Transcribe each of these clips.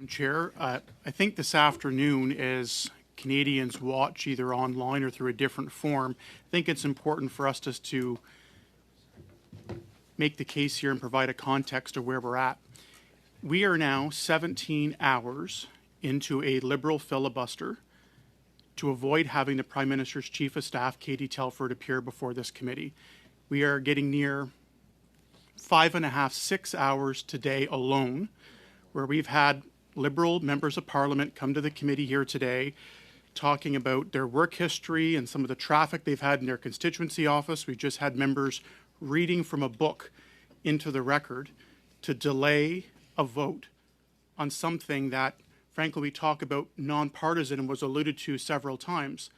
Chair, I think this afternoon, as Canadians watch either online or through a different form, I think it's important for us just to make the case here and provide a context of where we're at. We are now 17 hours into a Liberal filibuster to avoid having the Prime Minister's Chief of Staff, Katie Telford, appear before this committee. We are getting near 5.5, 6 hours today alone, where we've had Liberal members of Parliament come to the committee here today talking about their work history and some of the traffic they've had in their constituency office. We just had members reading from a book into the record to delay a vote on something that, frankly, we talk about nonpartisan and was alluded to several times.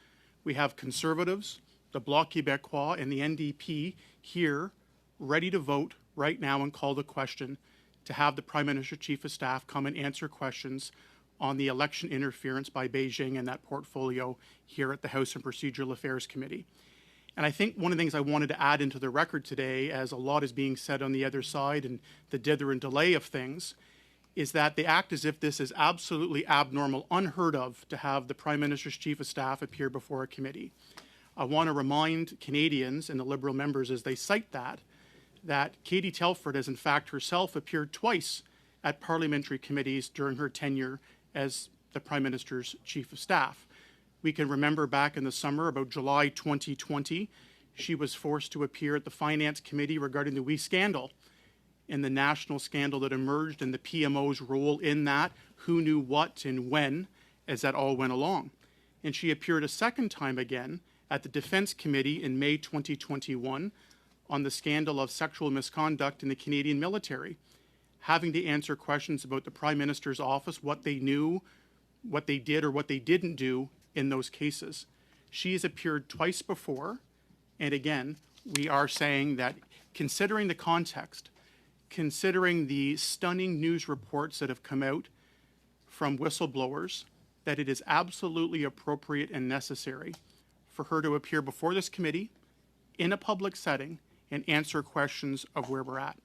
We have Conservatives, the Bloc Québécois, and the NDP here ready to vote right now and call the question to have the Prime Minister Chief of Staff come and answer questions on the election interference by Beijing and that portfolio here at the House and Procedural Affairs Committee. And I think one of the things I wanted to add into the record today, as a lot is being said on the other side and the dither and delay of things, is that they act as if this is absolutely abnormal, unheard of, to have the Prime Minister's Chief of Staff appear before a committee. I want to remind Canadians and the Liberal members as they cite that Katie Telford has in fact herself appeared twice at parliamentary committees during her tenure as the Prime Minister's Chief of Staff. We can remember back in the summer, about July 2020, she was forced to appear at the Finance Committee regarding the WE scandal and the national scandal that emerged and the PMO's role in that, who knew what and when, as that all went along. And she appeared a second time again at the Defence Committee in May 2021 on the scandal of sexual misconduct in the Canadian military, having to answer questions about the Prime Minister's office, what they knew, what they did or what they didn't do in those cases. She has appeared twice before, and again, we are saying that considering the context, considering the stunning news reports that have come out from whistleblowers, that it is absolutely appropriate and necessary for her to appear before this committee in a public setting and answer questions of where we're at.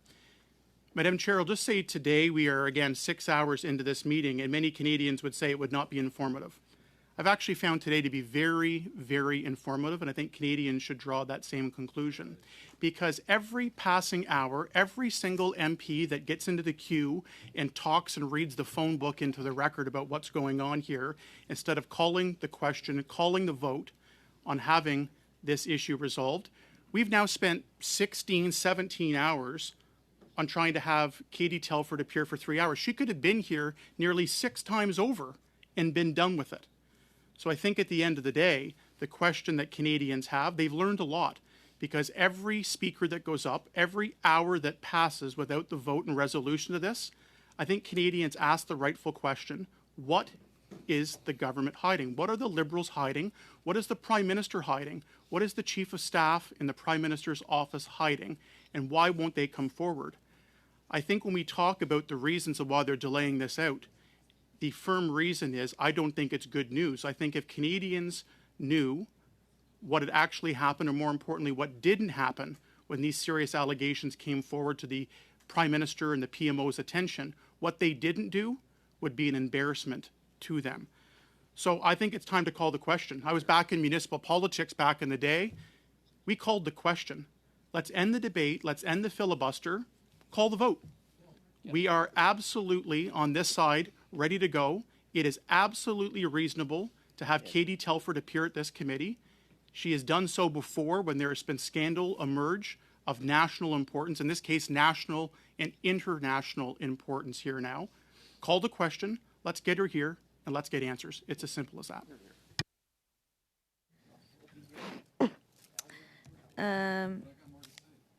Madam Chair, I'll just say today we are again 6 hours into this meeting, and many Canadians would say it would not be informative. I've actually found today to be very, very informative, and I think Canadians should draw that same conclusion. Because every passing hour, every single MP that gets into the queue and talks and reads the phone book into the record about what's going on here, instead of calling the question, calling the vote on having this issue resolved, we've now spent 16, 17 hours on trying to have Katie Telford appear for 3 hours. She could have been here nearly 6 times over and been done with it. So I think at the end of the day, the question that Canadians have, they've learned a lot, because every speaker that goes up, every hour that passes without the vote and resolution of this, I think Canadians ask the rightful question: what is the government hiding? What are the Liberals hiding? What is the Prime Minister hiding? What is the Chief of Staff in the Prime Minister's office hiding? And why won't they come forward? I think when we talk about the reasons of why they're delaying this out, the firm reason is I don't think it's good news. I think if Canadians knew what had actually happened, or more importantly, what didn't happen when these serious allegations came forward to the Prime Minister and the PMO's attention, what they didn't do would be an embarrassment to them. So I think it's time to call the question. I was back in municipal politics back in the day. We called the question. Let's end the debate. Let's end the filibuster. Call the vote. We are absolutely on this side ready to go. It is absolutely reasonable to have Katie Telford appear at this committee. She has done so before when there has been scandal emerge of national importance, in this case national and international importance here now. Call the question, let's get her here, and let's get answers. It's as simple as that.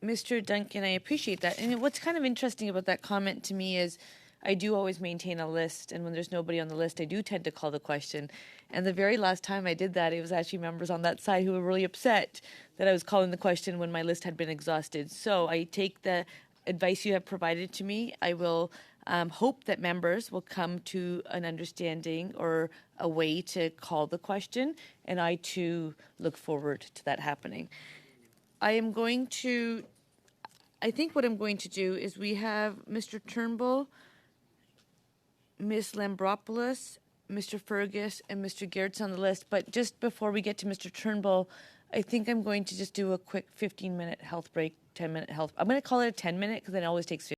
Mr. Duncan, I appreciate that. And what's kind of interesting about that comment to me is I do always maintain a list, and when there's nobody on the list, I do tend to call the question. And the very last time I did that, it was actually members on that side who were really upset that I was calling the question when my list had been exhausted. So I take the advice you have provided to me. I will hope that members will come to an understanding or a way to call the question, and I too look forward to that happening. I think what I'm going to do is we have Mr. Turnbull, Ms. Lambropoulos, Mr. Fergus, and Mr. Garrett's on the list. But just before we get to Mr. Turnbull, I think I'm going to just do a quick 15-minute health break, 10-minute health. I'm going to call it a 10-minute because it always takes